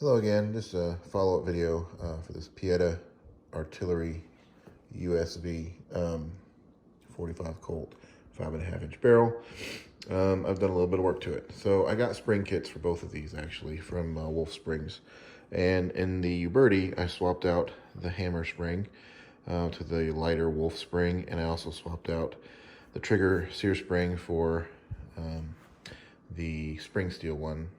Hello again, just a follow-up video for this Pietta Artillery U.S.V. 45 Colt 5.5-inch barrel. I've done a little bit of work to it. So I got spring kits for both of these actually from Wolf Springs. And in the U.S.V.Artillery, I swapped out the hammer spring to the lighter Wolf spring, and I also swapped out the trigger sear spring for the spring steel one.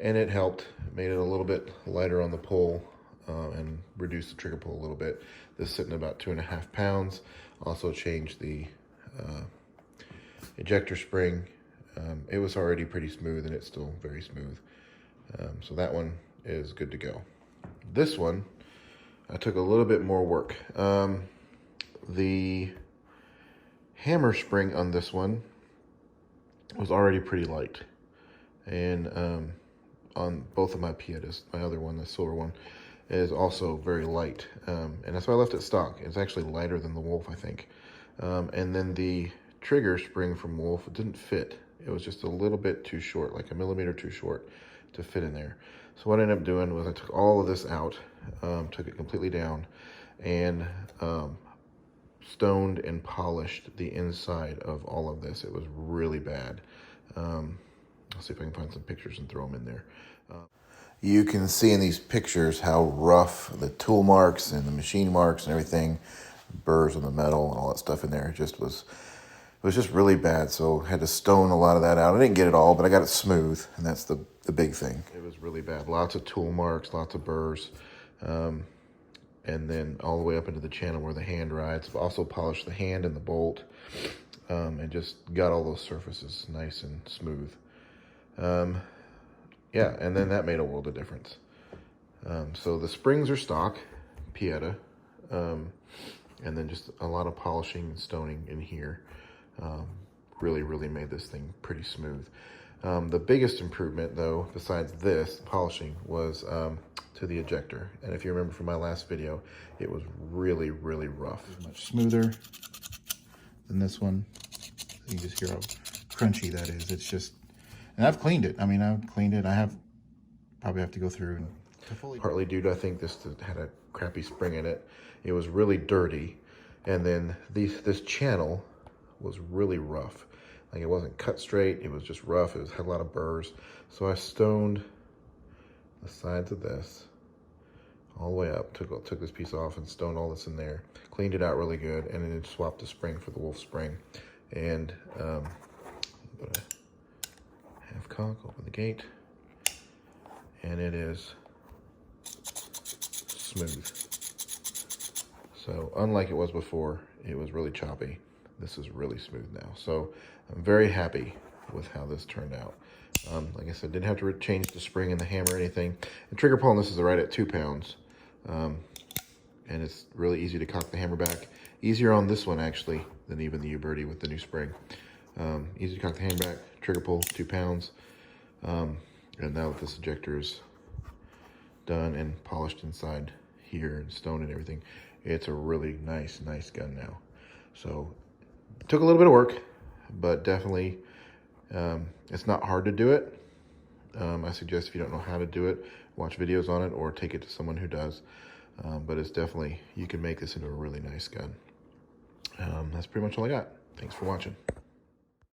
And it helped, made it a little bit lighter on the pull and reduced the trigger pull a little bit. This is sitting about 2.5 pounds. Also changed the ejector spring. It was already pretty smooth and it's still very smooth. So that one is good to go. This one, I took a little bit more work. The hammer spring on this one was already pretty light. And on both of my Piettas, my other one, the silver one, is also very light. And that's why I left it stock. It's actually lighter than the Wolf, I think. And then the trigger spring from Wolf, it didn't fit. It was just a little bit too short, like a millimeter too short to fit in there. So what I ended up doing was I took all of this out, took it completely down, and stoned and polished the inside of all of this. It was really bad. I'll see if I can find some pictures and throw them in there. You can see in these pictures how rough the tool marks and the machine marks and everything, burrs on the metal and all that stuff in there. It was just really bad. So I had to stone a lot of that out. I didn't get it all, but I got it smooth, and that's the big thing. It was really bad. Lots of tool marks, lots of burrs, and then all the way up into the channel where the hand rides. I've also polished the hand and the bolt, and just got all those surfaces nice and smooth. Yeah, and then that made a world of difference. So the springs are stock, Pietta, and then just a lot of polishing and stoning in here. Really made this thing pretty smooth. The biggest improvement, though, besides this polishing, was to the ejector. And if you remember from my last video, it was really rough. Much smoother than this one. You can just hear how crunchy that is. It's just... And I've cleaned it. I mean, I've cleaned it. Probably have to go through and partly due to, I think, this had a crappy spring in it. It was really dirty. And then this channel was really rough. Like, it wasn't cut straight. It was just rough. Had a lot of burrs. So I stoned the sides of this all the way up. Took this piece off and stoned all this in there. Cleaned it out really good. And then swapped the spring for the Wolf spring. And half cock, open the gate, and it is smooth. So unlike it was before, it was really choppy. This is really smooth now. So I'm very happy with how this turned out. Like I said, didn't have to change the spring and the hammer or anything. The trigger pull on this is right at 2 pounds. And it's really easy to cock the hammer back. Easier on this one, actually, than even the U.S.V.Artillery with the new spring. Easy to cock the hammer back, trigger pull, 2 pounds. And now that this ejector is done and polished inside here and stoned and everything, it's a really nice gun now. So it took a little bit of work, but definitely it's not hard to do it. I suggest if you don't know how to do it, watch videos on it or take it to someone who does. But it's definitely, you can make this into a really nice gun. That's pretty much all I got. Thanks for watching.